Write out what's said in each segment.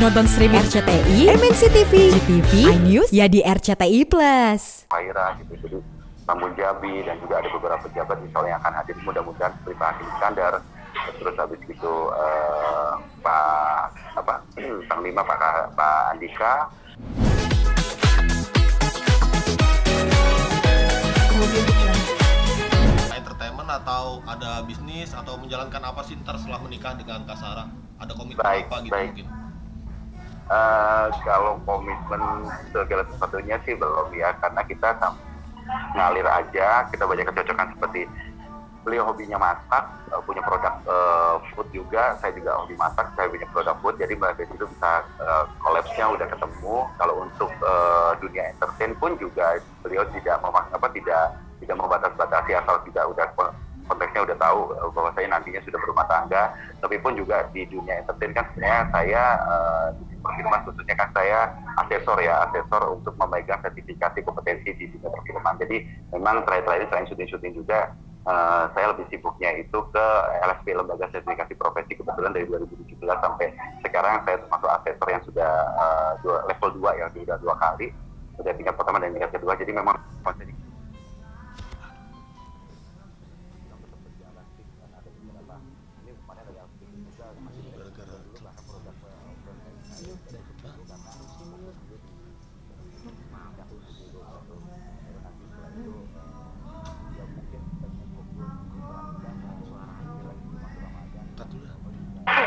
Nonton streaming RCTI, MNC TV, GTV, iNews, ya di RCTI Plus. Faira gitu, jadi Tambun Jabi dan juga ada beberapa pejabat misalnya yang akan hadir, mudah-mudahan seperti Pak Hakim Iskandar, terus habis itu Panglima Pak Andika. Entertainment atau ada bisnis atau menjalankan apa sih ntar setelah menikah dengan Kak Sarah? Ada komitmen apa gitu mungkin? Kalau komitmen segala sesuatunya sih belum ya, karena kita ngalir aja, kita banyak kecocokan seperti beliau hobinya masak, punya produk food juga, saya juga hobi masak, saya punya produk food, jadi dari situ bisa collapse-nya udah ketemu. Kalau untuk dunia entertain pun juga beliau tidak membatas-batasi, asal tidak udah konteksnya udah tahu bahwa saya nantinya sudah berumah tangga. Tapi pun juga di dunia entertain kan sebenarnya saya di perfilman khususnya kan saya asesor untuk memegang sertifikasi kompetensi di dunia perfilman. Jadi memang terakhir selain syuting juga saya lebih sibuknya itu ke LSP, Lembaga Sertifikasi Profesi. Kebetulan dari 2017 sampai sekarang saya termasuk asesor yang sudah level 2 ya, sudah 2 kali, sudah tingkat pertama dan tingkat kedua. Jadi memang konsep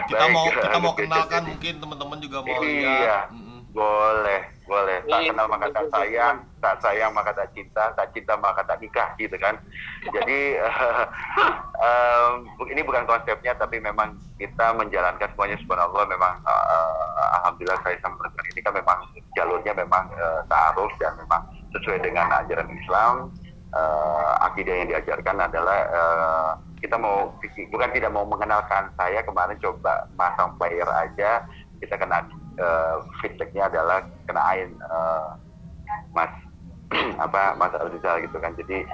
kita mau kenalkan, mungkin teman-teman juga mau lihat. Boleh. Tak kenal maka tak sayang maka tak cinta maka tak nikah gitu kan. Jadi ini bukan konsepnya, tapi memang kita menjalankan semuanya subhanallah. Memang alhamdulillah saya sama ini kan memang jalurnya memang ta'aruf dan memang sesuai dengan ajaran Islam. Akidah yang diajarkan adalah kita bukan tidak mau mengenalkan. Saya kemarin coba masang player aja, kita kena feedbacknya adalah kenain Mas Al-Rizal gitu kan. Jadi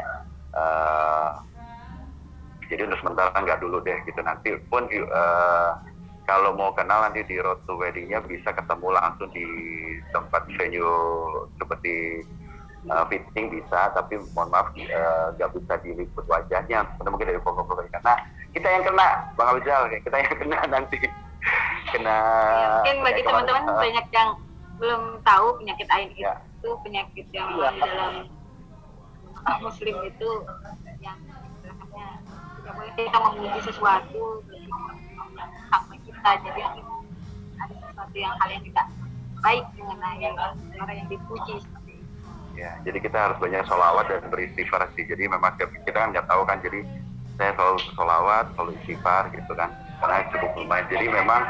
untuk sementara nggak dulu deh gitu. Nanti pun kalau mau kenal nanti di road to weddingnya bisa ketemu langsung di tempat venue seperti fitting bisa, tapi mohon maaf nggak bisa diliput wajahnya karena mungkin dari foto-foto, karena kita yang kena Bang Rizal, kita yang kena nanti kena. Mungkin bagi teman-teman banyak yang belum tahu penyakit ain itu penyakit yang di dalam muslim itu yang istilahnya tidak boleh kita memuji sesuatu sama kita, jadi ada sesuatu hal yang tidak baik mengenai orang yang dipuji. Ya, jadi kita harus banyak sholawat dan beristighfar sih. Jadi memang kita kan nggak tahu kan, jadi saya selalu sholawat, selalu istighfar gitu kan, karena cukup lumayan. Jadi memang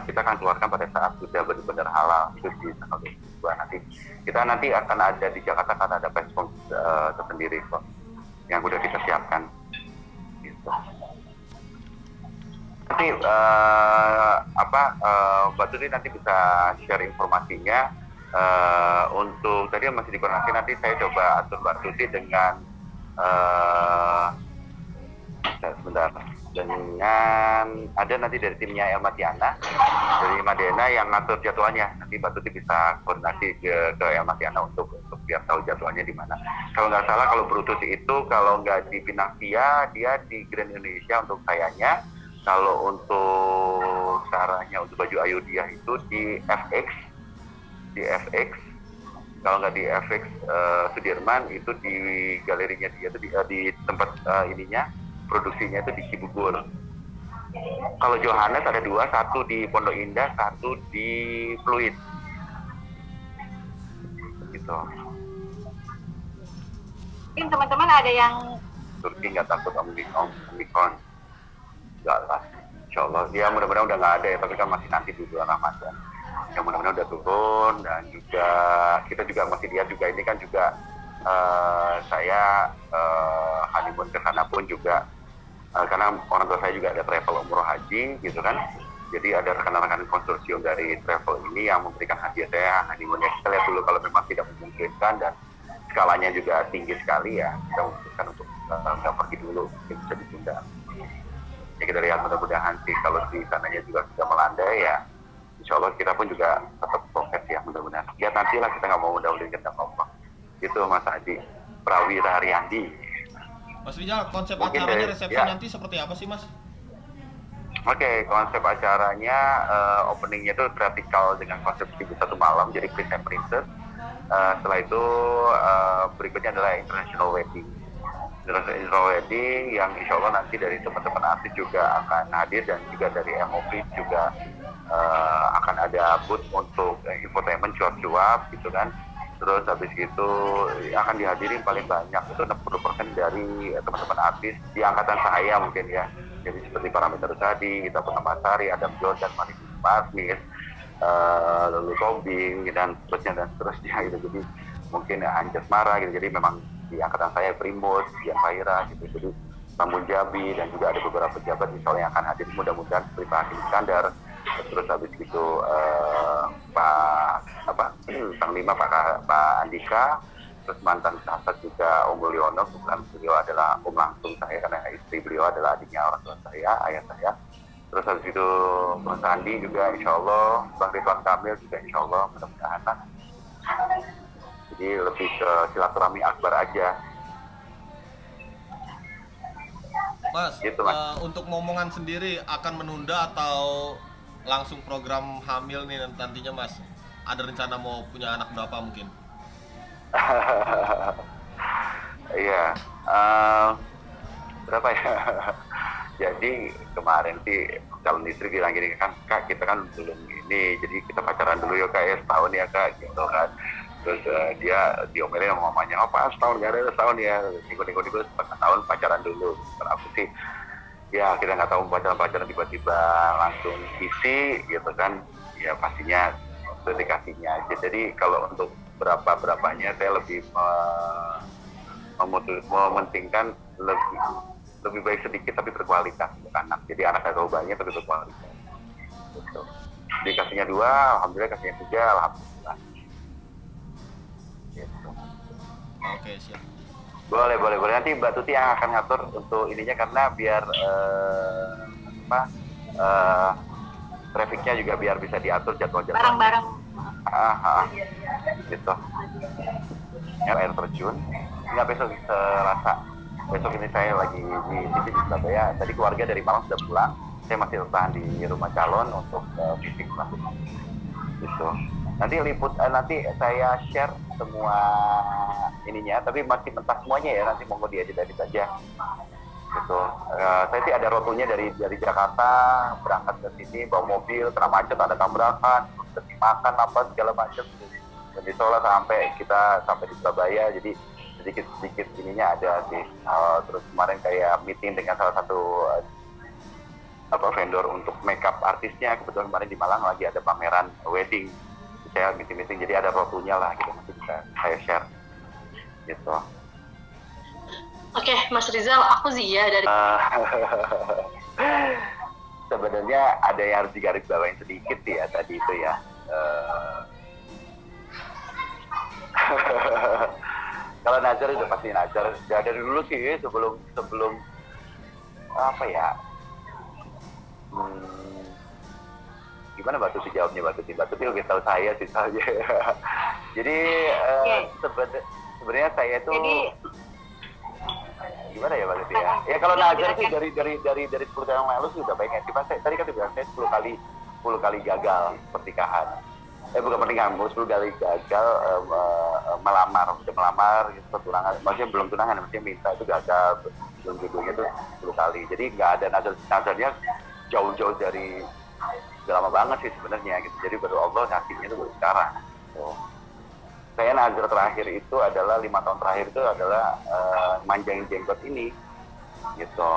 kita akan keluarkan pada saat sudah benar-benar halal, itu di tanggal 22 nanti. Kita nanti akan ada di Jakarta, karena ada platform tersendiri kok yang udah kita siapkan gitu. Nanti Mbak Tuti nanti bisa share informasinya. Untuk tadi masih dikoordinasi, nanti saya coba atur Mbak Tuti dengan ada nanti dari timnya Elma Tiana yang ngatur jadwalnya. Nanti Mbak Tuti bisa koordinasi ke Elma Tiana untuk biar tahu jadwalnya di mana. Kalau nggak salah, kalau Brutus itu kalau nggak di Pinang Sia, dia di Grand Indonesia untuk sayanya. Kalau untuk Sarahnya, untuk baju Ayudhya itu di FX. Kalau nggak di FX Sudirman, itu di galerinya dia itu di tempat produksinya itu di Cibubur. Kalau Johannes ada 2, satu di Pondok Indah, satu di Pluit gitu. Mungkin teman-teman ada yang Turki nggak takut Omikron? Nggak lah, insya Allah ya, mudah-mudahan udah nggak ada ya, tapi kan masih nanti di bulan Ramadan yang mudah-mudahan udah turun. Dan juga kita juga masih lihat juga ini kan juga saya honeymoon ke sana pun juga karena orang tua saya juga ada travel umroh haji gitu kan, jadi ada rekan-rekan konsorsium dari travel ini yang memberikan hadiah saya honeymoonnya. Kita lihat dulu, kalau memang tidak memungkinkan dan skalanya juga tinggi sekali ya, kita memutuskan untuk nggak pergi dulu, mungkin bisa ditunda. Ya kita lihat, mudah-mudahan sih kalau di sananya juga sudah melandai ya insya Allah kita pun juga tetap prokes ya, mudah-mudahan. Ya nantilah, kita nggak mau mendahului kehendak Allah. Gitu Mas Adi, Prawira Riyandi. Mas Rizal, konsep Mungkin acaranya dari- resepsi ya. nanti seperti apa sih Mas? Oke, konsep acaranya openingnya itu vertikal dengan konsep 1 malam, jadi Prince and Princess. Setelah itu berikutnya adalah international wedding. International wedding yang insya Allah nanti dari teman-teman artis juga akan hadir, dan juga dari MOV juga akan ada booth untuk infotainment cuap-cuap gitu kan. Terus habis itu akan dihadiri paling banyak itu 60% dari teman-teman artis di angkatan saya mungkin ya. Jadi seperti Parameter Rusadi, kita pernah Masari, Adam Jordan, Marifis Pasmis, lalu Tobing dan seterusnya gitu. Jadi mungkin Anjas Mara gitu. Jadi memang di angkatan saya Primus, Dian Faira gitu. Jadi Tambun Jabi, dan juga ada beberapa pejabat misalnya yang akan hadir, mudah-mudahan seperti Pak Hakim Iskandar. Terus habis itu Panglima Pak Andika, terus mantan Kasat juga Om Mulyono, kebetulan beliau adalah om langsung saya karena istri beliau adalah adiknya orang tua saya, ayah saya. Terus habis itu Bang Sandi juga insya Allah, Bang Ridwan Kamil juga insya Allah, mudah-mudahan lah. Jadi lebih ke silaturahmi akbar aja. Mas, Gitu, Mas. untuk momongan sendiri akan menunda atau langsung program hamil nih nantinya Mas? Ada rencana mau punya anak berapa mungkin? Iya, berapa ya? Jadi kemarin sih calon istri bilang gini kan, Kak kita kan belum ini, jadi kita pacaran dulu ya Kak ya, setahun ya Kak gitu kan. Terus dia diomelin sama mamanya, apa setahun, gak ada setahun ya, ikut setahun pacaran dulu. Karena aku sih ya kita nggak tahu pacaran tiba-tiba langsung isi gitu kan, ya pastinya dedikasinya aja. Jadi kalau untuk berapanya saya lebih mementingkan lebih baik sedikit tapi berkualitas untuk anak. Jadi anak nggak terlalu banyak tapi berkualitas. Gitu. Dikasihnya 2, alhamdulillah, kasihnya 3, alhamdulillah. Gitu. Oke, siap. Boleh. Nanti Mbak Tuti yang akan ngatur untuk ininya, karena biar trafficnya juga biar bisa diatur jadwal-jadwal. Bareng-bareng. Gitu. Ya, air terjun. Enggak, besok Selasa. Besok ini saya lagi di sini di Surabaya. Tadi keluarga dari Malang sudah pulang. Saya masih bertahan di rumah calon untuk meeting selanjutnya. Gitu. Nanti saya share semua ininya, tapi masih mentah semuanya ya, nanti monggo diedit aja. Gitu. Saya sih ada rotonya dari Jakarta berangkat ke sini, bawa mobil, kena macet, ada tabrakan, terus makan apa segala macam. Dari Solo sampai di Surabaya, jadi sedikit ininya ada sih. Terus kemarin kayak meeting dengan salah satu vendor untuk makeup artisnya, kebetulan kemarin di Malang lagi ada pameran wedding. Saya meeting, jadi ada rotunya lah gitu, nanti bisa saya share gitu. Oke, Mas Rizal, aku Zia dari sebenarnya ada yang harus digarisbawahi sedikit ya tadi itu ya. Kalau Nazar udah pasti Nazar. Dari dulu sih sebelum apa ya? Gimana Mbak Tuti jawabnya, Mbak Tuti lebih tahu saya sih soalnya. Jadi sebenarnya saya tuh gimana ya Mbak Tuti ya? Ya kalau Nazar sih dari 10 tahun yang lalu sih udah pengen. Cuma tadi kan bilang saya 10 kali gagal pernikahan. Bukan pernikahan, 10 kali gagal melamar gitu, tunangan. Maksudnya belum tunangan, maksudnya minta itu gagal, belum jodohnya tuh 10 kali. Jadi nggak ada nazarnya jauh-jauh dari, udah lama banget sih sebenarnya gitu. Jadi baru Allah ngasihnya itu baru sekarang. Saya nazar terakhir itu adalah 5 tahun terakhir itu adalah manjangin jenggot ini gitu.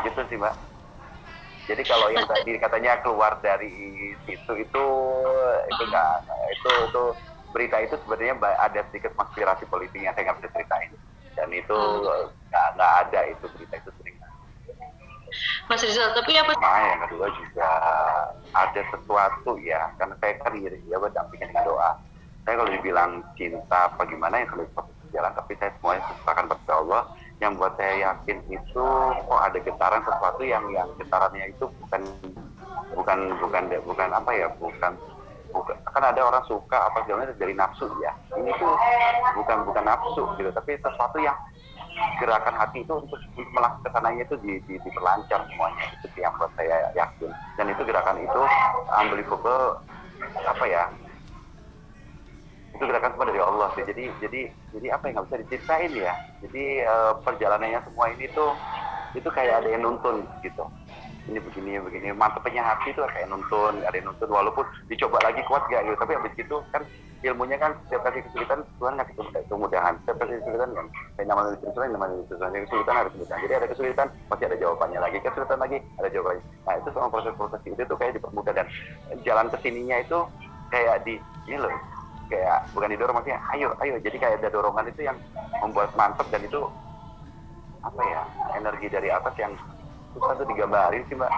Gitu sih Mbak. Jadi kalau yang tadi katanya keluar dari situ itu enggak, itu berita itu sebenarnya ada sedikit konspirasi politik yang saya nggak bisa ceritain, dan itu nggak ada itu berita itu sering. Mas Rizal, tapi apa? Nah, yang kedua juga ada sesuatu ya, karena saya kan ya berdampingan dengan doa. Saya kalau dibilang cinta apa gimana ya, kalau proses berjalan, tapi saya semuanya serahkan pada Allah. Yang buat saya yakin itu kok ada getaran sesuatu yang getarannya itu bukan apa ya, bukan kan ada orang suka apa segala dari nafsu ya. Ini tuh bukan nafsu gitu, tapi sesuatu yang gerakan hati itu untuk melangkah ke sananya itu diperlancar semuanya. Itu yang buat saya yakin. Dan itu gerakan itu unbelievable, apa ya? Itu gerakan semua dari Allah sih. Jadi apa yang nggak bisa diceritain ya. Jadi perjalanannya semua ini tuh itu kayak ada yang nuntun gitu. Ini begini mantepnya hati itu kayak nuntun, ada yang nuntun walaupun dicoba lagi kuat gak gitu, tapi habis itu kan ilmunya kan setiap kali kesulitan Tuhan ngasih kemudahan, setiap kali kesulitan kan kayak namanya kesulitan harus kemudahan, jadi ada kesulitan pasti ada jawabannya lagi, kesulitan lagi ada jawabannya. Nah itu sama proses itu tuh kayak dipermudah, dan jalan kesininya itu kayak ini loh, kayak bukan didorong, maksudnya ayo, jadi kayak ada dorongan itu yang membuat mantep, dan itu apa ya, energi dari atas yang susah tuh digambarin sih Mbak.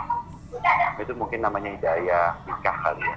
Itu mungkin namanya hidayah, nikah kali ya.